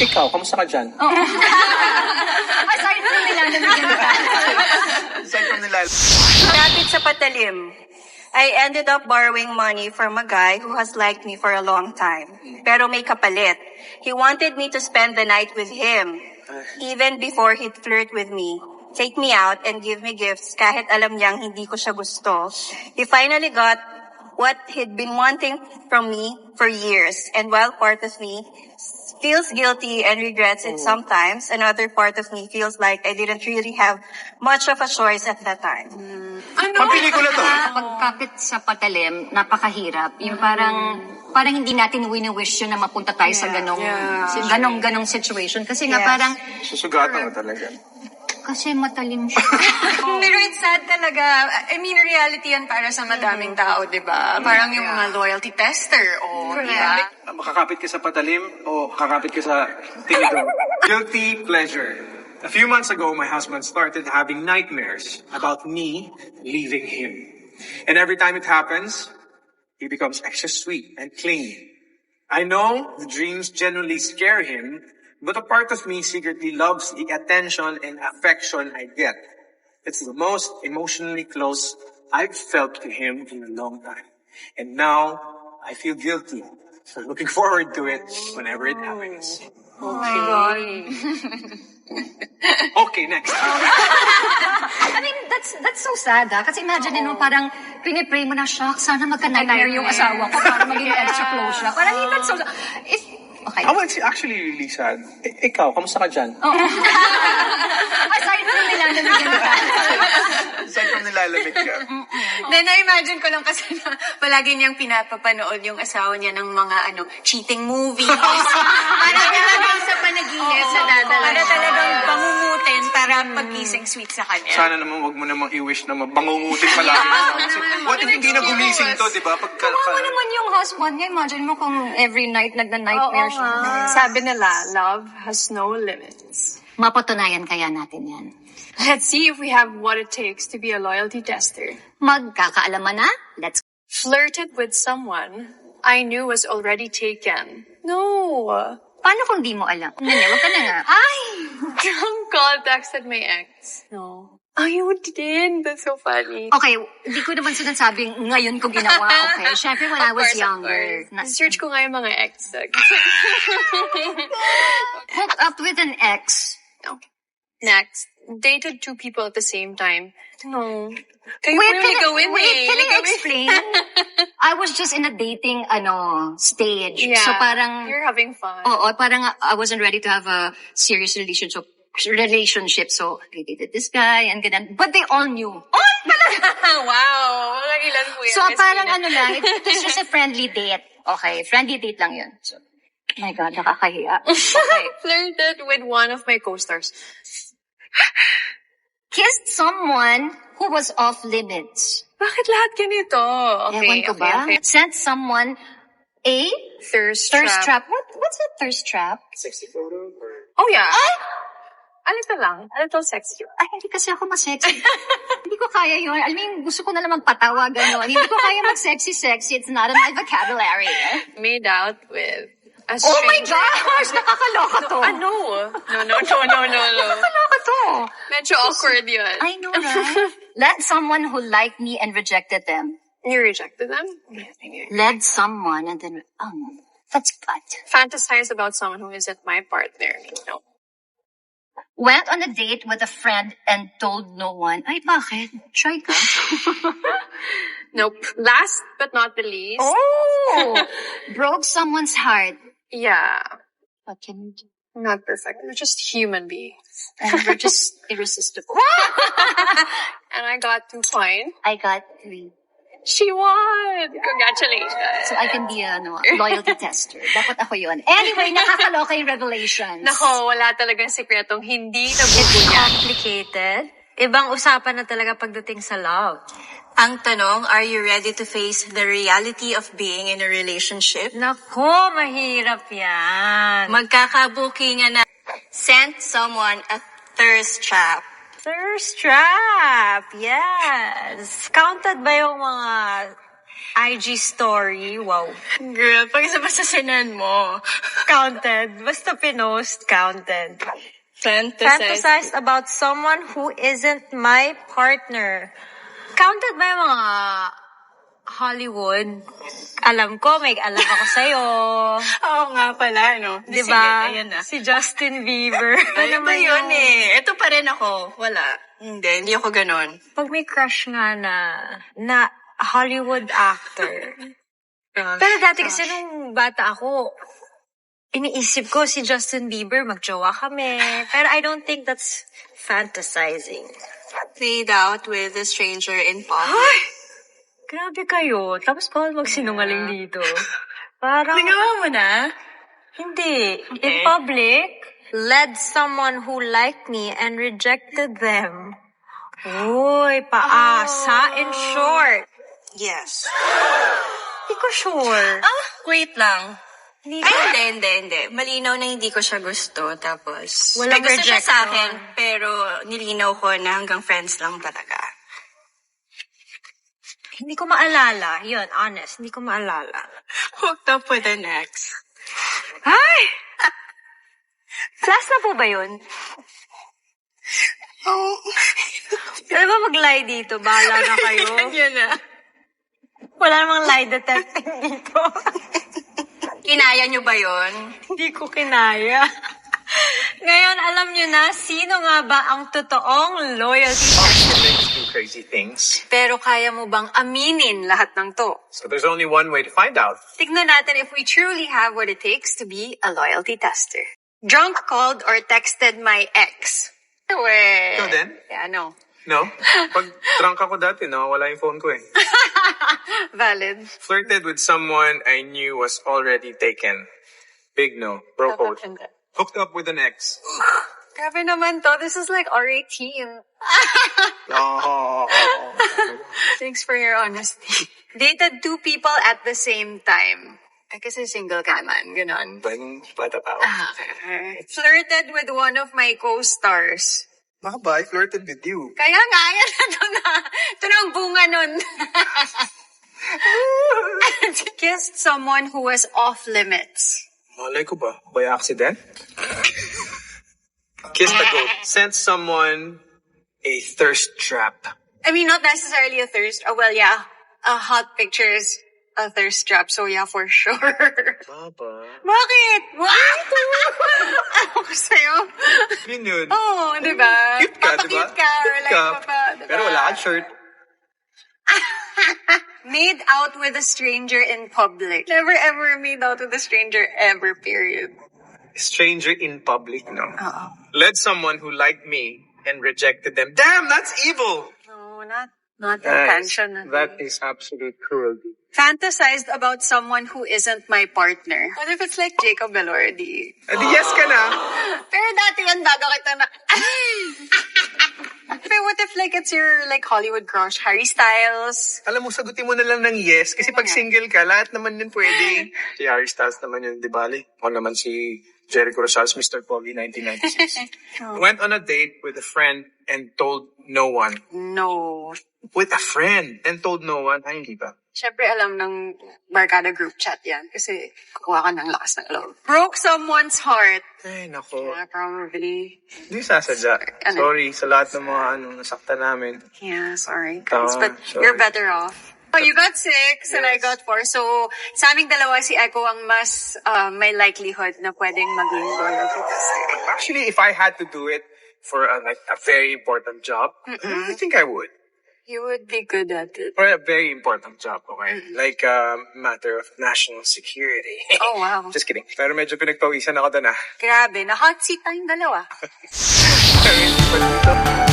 Ikaw, kamusta ka dyan? Aside from nilalamigin ka. Aside from Kapit sa patalim. I ended up borrowing money from a guy who has liked me for a long time. Pero may kapalit. He wanted me to spend the night with him. Even before he'd flirt with me. Take me out and give me gifts kahit alam niyang hindi ko siya gusto. He finally got what he'd been wanting from me for years. And while part of me feels guilty and regrets it sometimes, another part of me feels like I didn't really have much of a choice at that time. Papelikula to. Pagkapit sa patalim, napakahirap. Yung parang hindi natin wini-wish yun na mapunta tayo sa ganong situation. Kasi nga parang, Susugatan ka talaga. kasi matalim siya. Pero it's sad talaga. I mean, reality yan para sa madaming tao, di ba? Parang yung mga loyalty tester, di ba? Makakapit ka sa patalim o kakapit ka sa tinidor? Guilty pleasure. A few months ago, my husband started having nightmares about me leaving him. And every time it happens, he becomes extra sweet and clingy. I know the dreams genuinely scare him, but a part of me secretly loves the attention and affection I get. It's the most emotionally close I've felt to him in a long time. And now, I feel guilty. So looking forward to it whenever it happens. Oh my God. Okay, next. I mean, that's so sad, Kasi imagine mo parang pinipray mo na, shock, sana magka-nightmare yung asawa ko para maging extra close siya. Parang that's so sad. Okay. Oh, it's actually really sad. Ikaw, kamusta ka dyan? Aside from nilalamigin ka. Aside from nilalamig ka. Then, na-imagine ko lang kasi na palagi niyang pinapapanood yung asawa niya ng mga cheating movies. Para talagang sa panaginip na dadala. Para talagang bangumutin para pagkising sweet sa kanya. Sana naman wag mo namang i-wish na mabangungutin palagi. Kasi what if hindi na gumising to, di ba? Kawawa naman yung husband niya. Imagine mo kung every night nagna-nightmare siya. Sabi nila, love has no limits. Mapatunayan kaya natin yan. Let's see if we have what it takes to be a loyalty tester. Magkakaalaman na? Let's Flirted with someone I knew was already taken. No. Paano kung di mo alam? Wag ka na nga. Ay! Drunk call texted my ex. No. Oh, you did? That's so funny. Okay, hindi ko naman sinasabing ngayon ko ginawa, okay? Syempre when I was younger. Search ko nga yung mga ex. Hooked up with an ex. Okay. Next. Dated two people at the same time. No. Can I explain? I was just in a dating, stage. Yeah. So parang, You're having fun. oo, parang I wasn't ready to have a serious relationship. So I dated this guy and ganun. But they all knew. Oh, Wow. Mga ilan po yan. so parang lang, it was just a friendly date. Okay, friendly date lang yun. So, oh my God, nakakahiya. Okay. Flirted with one of my co-stars. Kissed someone who was off limits. Bakit lahat ganito? Ewan ko ba? Okay. Sent someone a Thirst trap. What's a thirst trap? Sexy photo or... Oh, yeah. Ay! A little lang. A little sexy. Ay, hindi kasi ako masexy. Hindi ko kaya yun. I mean, gusto ko na lang magpatawa, gano'n. Hindi ko kaya mag-sexy-sexy. It's not in my vocabulary. Made out with a Oh my stranger. gosh! Nakakaloka to. No. No. Nakakaloka to. Medyo awkward yun. I know, right? Led someone who liked me and rejected them. You rejected them? Led someone and then, that's bad. Fantasize about someone who isn't my partner. No. Went on a date with a friend and told no one. Ay, bakit? Try ka. Nope. Last but not the least. Oh! Broke someone's heart. Yeah. What can you do? Not perfect. We're just human beings. And we're just irresistible. And I got 2 points. I got 3. She won! Congratulations. So I can be a loyalty tester. Dapat ako yun. Anyway, nakakaloka yung revelations. Nako, wala talagang sikretong hindi It's nabubunya. complicated. Ibang usapan na talaga pagdating sa love. Ang tanong, are you ready to face the reality of being in a relationship? Nako, mahirap yan. Magkakabukingan na sent someone a thirst trap. Thirst trap. Yes. Counted ba yung mga IG story, wow. Girl, pag sa sinan mo. Counted. Basta pinost, counted. Fantasize. Fantasized about someone who isn't my partner. Counted ba yung mga Hollywood? Alam ko, may alam ako sa'yo. Oo nga pala, no? Di Sige, ba? ayan na. Si Justin Bieber. Ano ba yun eh? Ito pa rin ako. Wala. Hindi ako ganon. Pag may crush nga na Hollywood actor. Pero dati kasi nung bata ako, iniisip ko si Justin Bieber, magjowa kami. Pero I don't think that's fantasizing. Made out with a stranger in public. Grabe kayo. Tapos bawal magsinungaling dito. Parang, Nagawa mo na? hindi. In Okay. public, led someone who liked me and rejected them. Uy, paasa. In short. Yes. Hindi ko sure. Wait lang. Hindi Ay, hindi. Malinaw na hindi ko siya gusto. Tapos, Walang may gusto siya sa rejection. akin, pero nilinaw ko na hanggang friends lang talaga. Hindi ko maalala. Yun, honest. Hindi ko maalala. Hooked up with an ex. Ay! Last na po ba yun? Oh. Pwede ba mag-lie dito? Bahala na kayo. Yan na. Wala namang lie detecting dito. Kinaya niyo ba yun? Hindi ko kinaya. Ngayon, alam nyo na, sino nga ba ang totoong loyalty? Siblings do crazy things. Pero kaya mo bang aminin lahat ng to? So there's only one way to find out. Tignan natin if we truly have what it takes to be a loyalty tester. Drunk called or texted my ex. Ikaw din? Yeah, no. No? Pag drunk ako dati, wala yung phone ko eh. Valid. Flirted with someone I knew was already taken. Big no. Bro code. Hooked up with an ex. Grabe naman to. This is like R18. Oh. Thanks for your honesty. Dated 2 people at the same time. Kasi single ka naman, ganon. Bang, bata pa ako. Flirted with one of my co-stars. Baka ba? I flirted with you. Kaya nga, yan na to na. Ito na ang bunga nun. Kissed someone who was off limits. Malay ko ba? By accident? Kiss the goat. Sent someone a thirst trap. I mean, not necessarily a thirst. Oh, well, yeah. A hot picture is a thirst trap. So, yeah, for sure. Baba. Bakit? What? Ako sa'yo? Yun yun. Oh, di ba? Cute ka, di ba? Papakute ka, or Cute like, ka. diba? Pero wala kang shirt. Made out with a stranger in public. Never ever made out with a stranger ever, period. Stranger in public, no. Uh-oh. Led someone who liked me and rejected them. Damn, that's evil! No, not intention. That is absolute cruelty. Fantasized about someone who isn't my partner. What if it's like Jacob Elordi? Adi yes ka na. Pero dati yan, bago kita na... Pero what if like it's your like Hollywood crush, Harry Styles? Alam mo, sagutin mo na lang ng yes. Kasi pag single ka, lahat naman yun pwede. Si Harry Styles naman yun, di bali? O naman si Jericho Rosales, Mr. Pogi, 1996. Went on a date with a friend and told no one. No. With a friend and told no one. Ay, hindi ba? Siyempre alam ng Barkada group chat yan kasi kukuha ka ng lakas ng loob. Broke someone's heart. Ay, nako. Yeah, probably. Hindi sasadya. Ano? Sorry sa lahat ng mga nasaktan namin. Yeah, sorry guys. Tama, But sorry. you're better off. Oh, you got 6 and I Yes. got 4. So, sa aming dalawa, si Echo ang mas may likelihood na pwedeng maging loyalty tester. Actually, if I had to do it for a very important job, I think I would. You would be good at it. For a very important job, okay? Like a matter of national security. Oh, wow. Just kidding. Pero medyo pinagpawisan ako doon ah. Grabe, na hot seat tayong dalawa. Pero hindi pa dito.